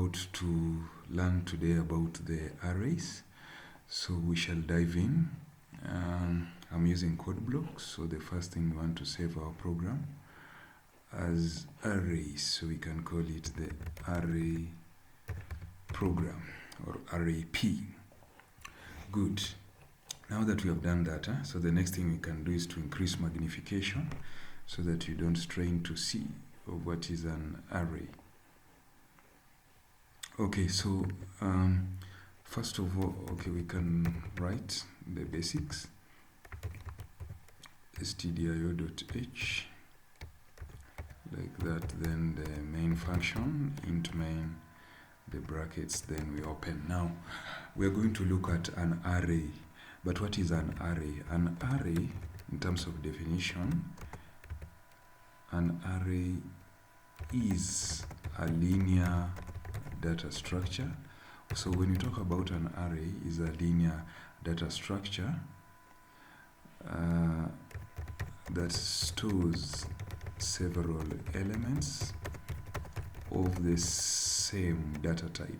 about to learn today about the arrays. So we shall dive in. I'm using code blocks. So the first thing we want to save our program as arrays. So we can call it the array program or array P. Good. Now that we have done that, so the next thing we can do is to increase magnification so that you don't strain to see what is an array. Okay, so first of all, we can write the basics. stdio.h like that, then the main function, int main, the brackets, then we open. Now, we're going to look at an array. But what is an array? An array, in terms of definition, an array is a linear data structure. So when you talk about an array, is a linear data structure that stores several elements of the same data type,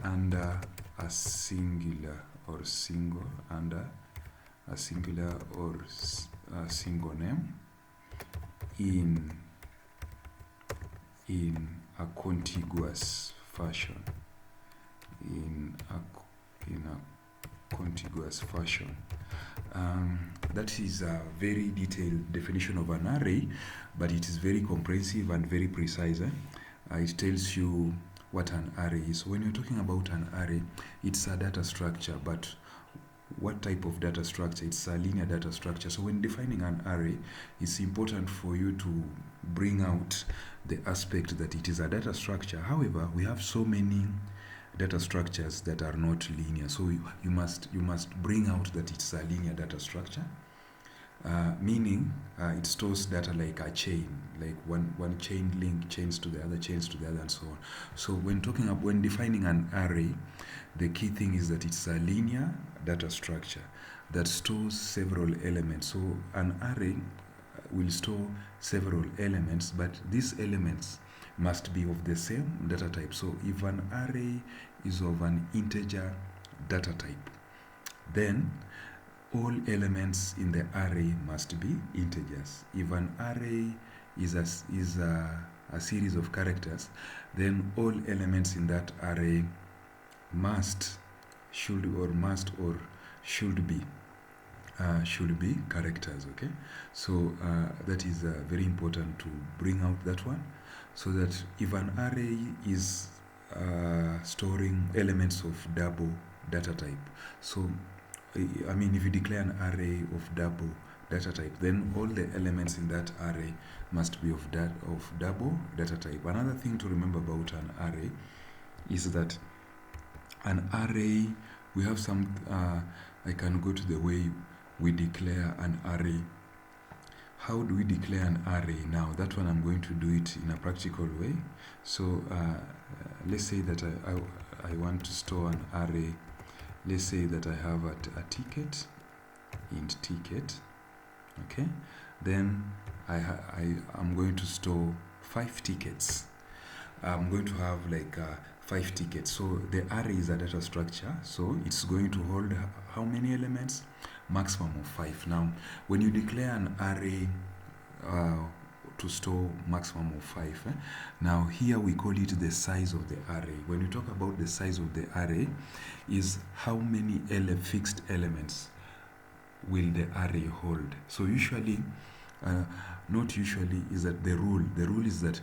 under a single or single name in a contiguous fashion. That is a very detailed definition of an array, but it is very comprehensive and very precise. It tells you what an array is. When you're talking about an array, it's a data structure, but what type of data structure? It's a linear data structure. So when defining an array, it's important for you to bring out the aspect that it is a data structure. However, we have so many data structures that are not linear. So you must bring out that it's a linear data structure, meaning it stores data like a chain, like one chain link chains to the other, and so on. So when defining an array, the key thing is that it's a linear data structure that stores several elements. So an array will store several elements, but these elements must be of the same data type. So if an array is of an integer data type, then all elements in the array must be integers. If an array is a series of characters, then all elements in that array should be characters. Okay, so that is very important to bring out that one, so that if an array is storing elements of double data type, so if you declare an array of double data type, then all the elements in that array must be of double data type. Another thing to remember about an array is that an array, we have some, I can go to the way we declare an array. How do we declare an array? Now, that one I'm going to do it in a practical way. So let's say that I want to store an array. Let's say that I have a ticket, int ticket. Okay, then I'm going to store 5 tickets. I'm going to have like 5 tickets. So the array is a data structure, so it's going to hold how many elements? Maximum of 5. Now, when you declare an array to store maximum of 5, now here we call it the size of the array. When you talk about the size of the array, is how many fixed elements will the array hold. So usually, not usually, is that the rule. The rule is that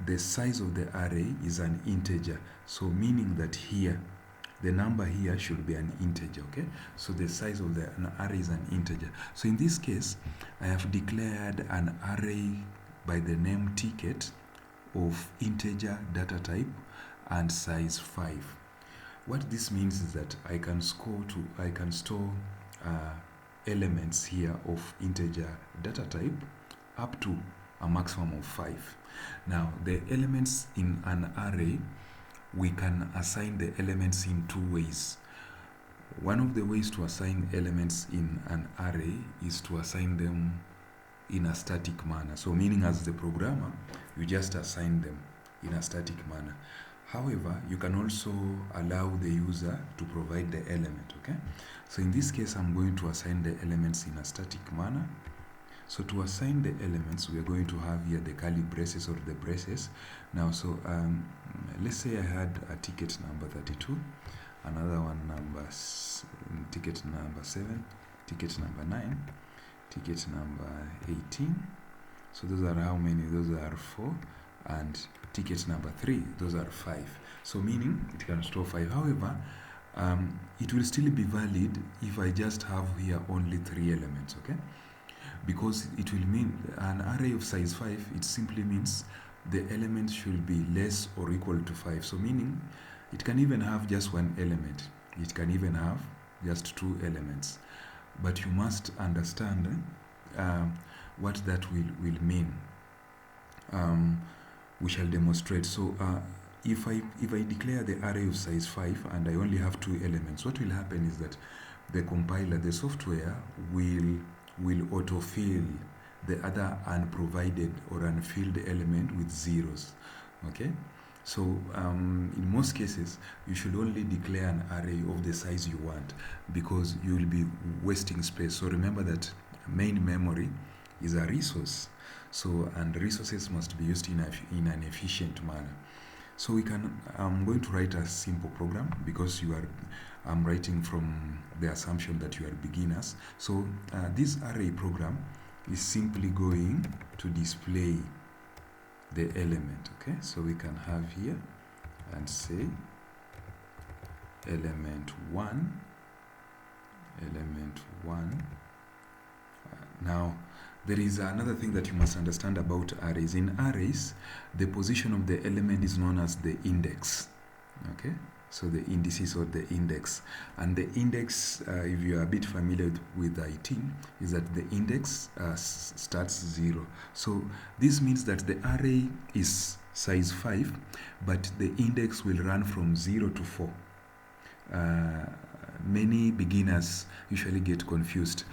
the size of the array is an integer. So meaning that here, the number here should be an integer. Okay, so the size of an array is an integer. So in this case, I have declared an array by the name ticket of integer data type and size 5. What this means is that I can store elements here of integer data type up to a maximum of 5. Now, the elements in an array, we can assign the elements in 2 ways. One of the ways to assign elements in an array is to assign them in a static manner. So meaning as the programmer, you just assign them in a static manner. However, you can also allow the user to provide the element, okay? So in this case, I'm going to assign the elements in a static manner. So to assign the elements, we are going to have here the curly braces or the braces. Now, so let's say I had a ticket number 32, another one ticket number 7, ticket number 9, ticket number 18. So those are how many? Those are 4. And ticket number 3, those are 5. So meaning it can store 5. However, it will still be valid if I just have here only 3 elements, okay? Because it will mean an array of size 5, it simply means the element should be less or equal to 5. So meaning it can even have just 1 element. It can even have just 2 elements. But you must understand what that will mean. We shall demonstrate. So if I declare the array of size 5 and I only have 2 elements, what will happen is that the compiler, the software, will autofill the other unprovided or unfilled element with zeros. Okay? So in most cases, you should only declare an array of the size you want, because you will be wasting space. So remember that main memory is a resource. So, and resources must be used in an efficient manner. So I'm going to write a simple program, because I'm writing from the assumption that you are beginners. So this array program is simply going to display the element, okay? So we can have here and say element 1. Now, there is another thing that you must understand about arrays. In arrays, the position of the element is known as the index. Okay? So the indices or the index. And the index, if you are a bit familiar with IT, is that the index starts 0. So this means that the array is size 5, but the index will run from 0 to 4. Many beginners usually get confused,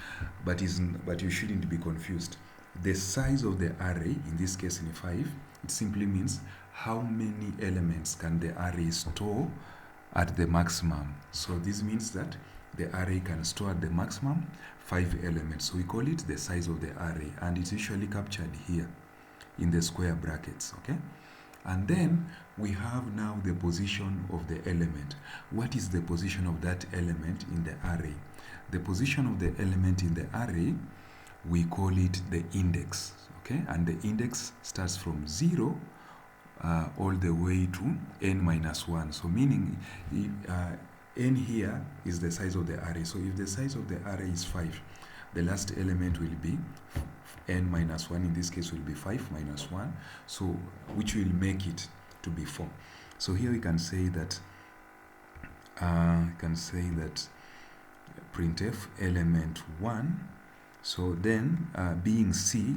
but you shouldn't be confused. The size of the array, in this case in 5, it simply means how many elements can the array store at the maximum. So this means that the array can store at the maximum 5 elements. So we call it the size of the array, and it's usually captured here in the square brackets, okay? And then we have now the position of the element. What is the position of that element in the array? The position of the element in the array, we call it the index, okay? And the index starts from 0 all the way to n minus 1. So meaning n here is the size of the array. So if the size of the array is 5, the last element will be n minus 1. In this case will be 5 minus 1, so which will make it to be 4. So here we can say that printf element 1. So then being C,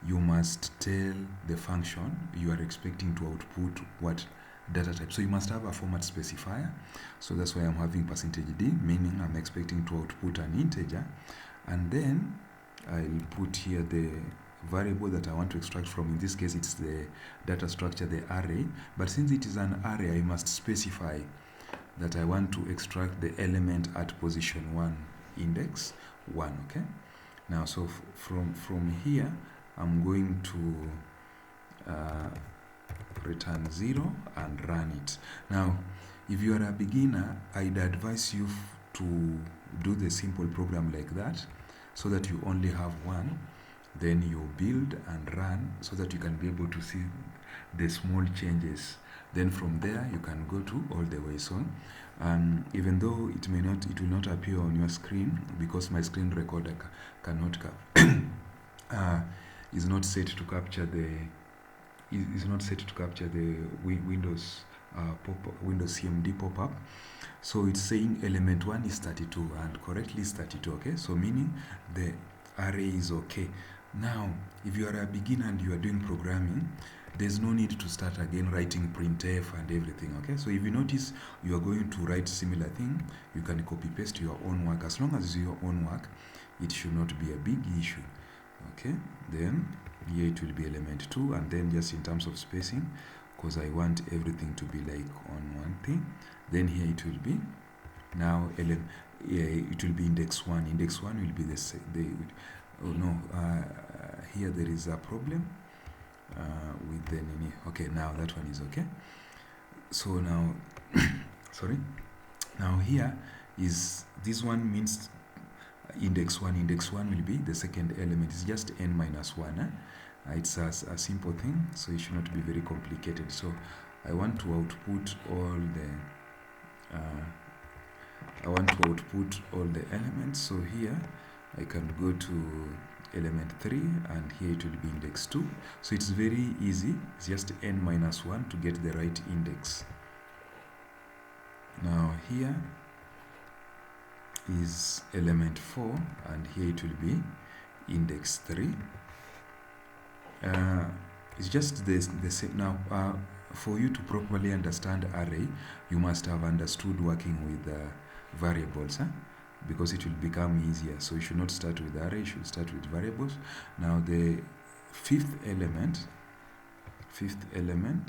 you must tell the function you are expecting to output what data type. So you must have a format specifier. So that's why I'm having %d, meaning I'm expecting to output an integer. And then I'll put here the variable that I want to extract from. In this case, it's the data structure, the array. But since it is an array, I must specify that I want to extract the element at position 1, index 1, okay? Now, so from here, I'm going to return 0 and run it. Now, if you are a beginner, I'd advise you to do the simple program like that, so that you only have one. Then you build and run so that you can be able to see the small changes. Then from there you can go to all the way. So even though it will not appear on your screen, because my screen recorder cannot is not set to capture the Windows Windows CMD pop-up. So it's saying element 1 is 32, and correctly is 32, okay? So meaning the array is okay. Now, if you are a beginner and you are doing programming, there's no need to start again writing printf and everything, okay? So if you notice you are going to write similar thing, you can copy paste your own work. As long as it's your own work, it should not be a big issue. Okay, then here it will be element 2, and then just in terms of spacing, because I want everything to be like on one thing, then here it will be now it will be index 1. Index 1 will be here there is a problem with the nini. Okay, now that one is okay. So now sorry, now here is this one means index 1. Index 1 will be the second element. It's just n minus 1. It's a simple thing, so it should not be very complicated. So I want to output all the elements. So here I can go to element 3, and here it will be index 2. So it's very easy. It's just n minus 1 to get the right index. Now here is element 4, and here it will be index 3. It's just the same. Now for you to properly understand array, you must have understood working with variables, because it will become easier. So you should not start with array, you should start with variables. Now the fifth element,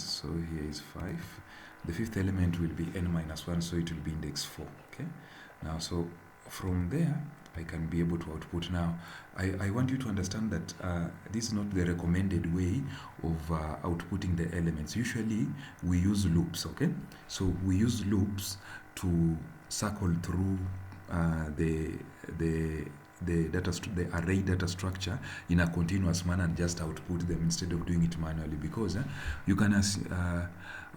so here is 5. The fifth element will be n minus 1, so it will be index 4. Okay. Now, so from there, I can be able to output. Now, I want you to understand that this is not the recommended way of outputting the elements. Usually, we use loops, okay? So, we use loops to circle through the array data structure in a continuous manner and just output them instead of doing it manually, because you can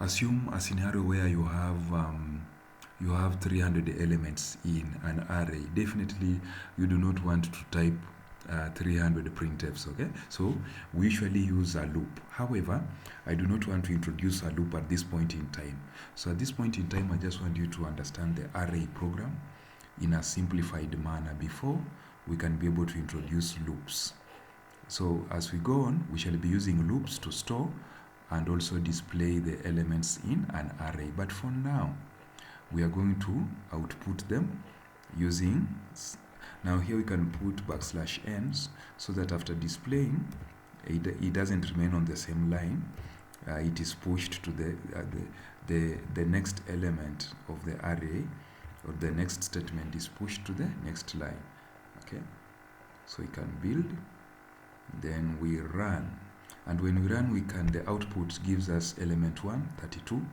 assume a scenario where you have 300 elements in an array. Definitely you do not want to type 300 printfs, okay? So we usually use a loop. However, I do not want to introduce a loop at this point in time. So at this point in time, I just want you to understand the array program in a simplified manner before we can be able to introduce loops. So as we go on, we shall be using loops to store and also display the elements in an array. But for now, we are going to output them using, now here we can put \n so that after displaying, it doesn't remain on the same line. It is pushed to the next element of the array, or the next statement is pushed to the next line. Okay, so we can build, then we run, and when we run, the output gives us element 1, 32,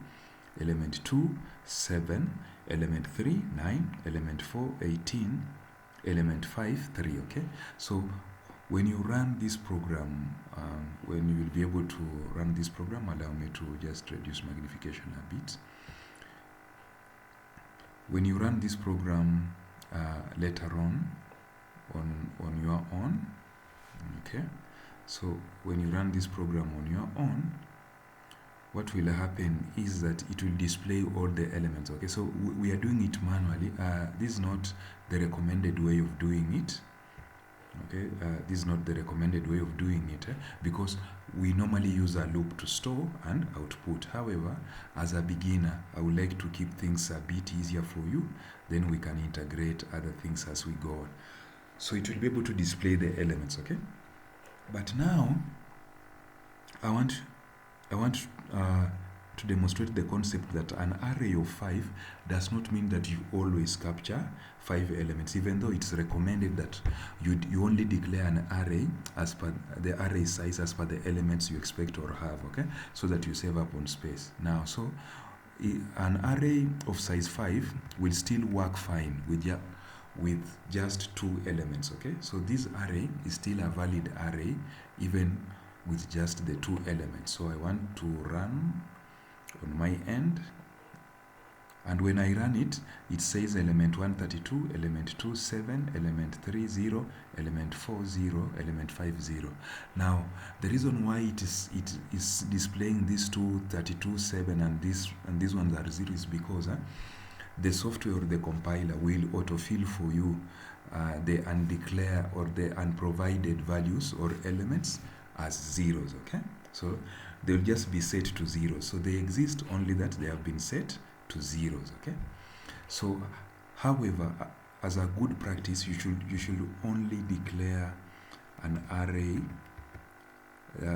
element 2, 7, element 3, 9, element 4, 18, element 5, 3. Okay, so when you run this program, when you will be able to run this program, allow me to just reduce magnification a bit. When you run this program later on your own, okay, so when you run this program on your own, what will happen is that it will display all the elements. Okay, so we are doing it manually. This is not the recommended way of doing it. Okay, this is not the recommended way of doing it, because we normally use a loop to store and output. However, as a beginner, I would like to keep things a bit easier for you. Then we can integrate other things as we go on. So it will be able to display the elements. Okay, but now I want to demonstrate the concept that an array of 5 does not mean that you always capture 5 elements, even though it's recommended that you only declare an array as per the array size, as per the elements you expect or have, okay, so that you save up on space. Now, so an array of size 5 will still work fine with just 2 elements, okay? So this array is still a valid array even with just the 2 elements. So I want to run on my end, and when I run it, it says element 1 32, element 2 7, element 3 0, element 4 0, element 5 0. Now the reason why it is displaying these 2 32 7 and these ones are 0 is because the software or the compiler will autofill for you the undeclared or the unprovided values or elements as zeros. Okay, so they'll just be set to 0. So they exist only that they have been set to zeros. Okay, so however, as a good practice, you should only declare an array,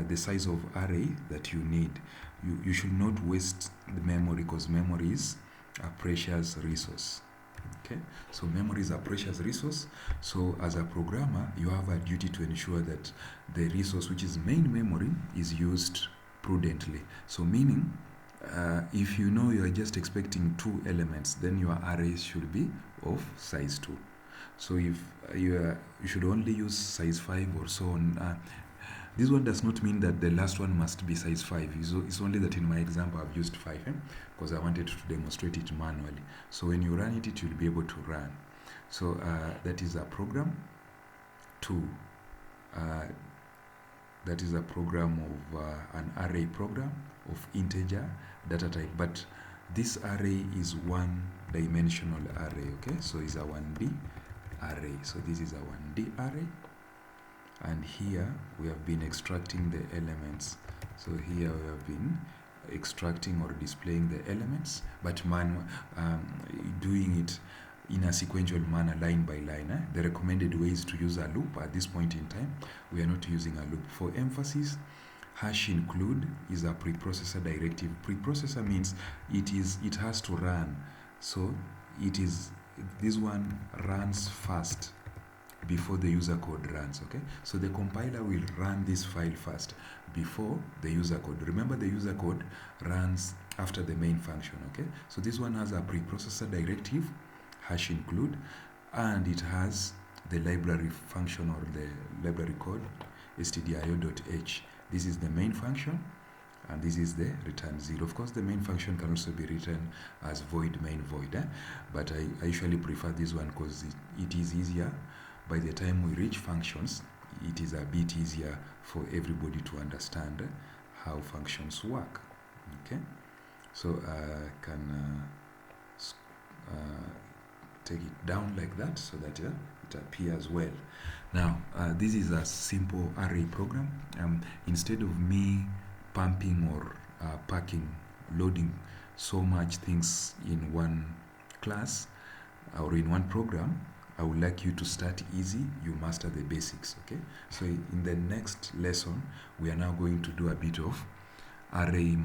the size of array that you need. You should not waste the memory, because memory is a precious resource. Okay, so memory is a precious resource. So as a programmer, you have a duty to ensure that the resource, which is main memory, is used prudently. So meaning, if you know you are just expecting 2 elements, then your array should be of size 2. So if you should only use size 5 or so on. This one does not mean that the last one must be size 5. It's only that in my example I've used 5, because I wanted to demonstrate it manually. So when you run it, you'll be able to run. So that is a program to that is a program of an array program of integer data type. But this array is one-dimensional array. Okay, so it's a 1D array. So this is a 1D array. And here we have been extracting the elements. So here we have been extracting or displaying the elements, but doing it in a sequential manner, line by line. The recommended way is to use a loop. At this point in time, we are not using a loop. For emphasis, #include is a preprocessor directive. Preprocessor means it has to run. So this one runs first before the user code runs. Okay, so the compiler will run this file first before the user code. Remember, the user code runs after the main function. Okay, so this one has a preprocessor directive #include, and it has the library function or the library code stdio.h. This is the main function, and this is the return 0. Of course, the main function can also be written as void main void, but I usually prefer this one because it is easier. By the time we reach functions, it is a bit easier for everybody to understand how functions work. Okay, so I can take it down like that so that it appears well. Now, this is a simple array program. Instead of me pumping or packing, loading so much things in one class or in one program, I would like you to start easy. You master the basics. Okay, so in the next lesson, we are now going to do a bit of array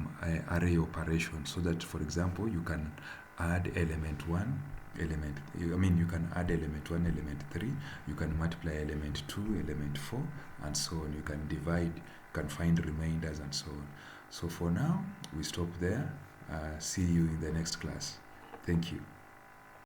operation, so that, for example, you can add element 1, you can add element 1, element 3, you can multiply element 2, element 4, and so on. You can divide, you can find remainders, and so on. So for now, we stop there. See you in the next class. Thank you.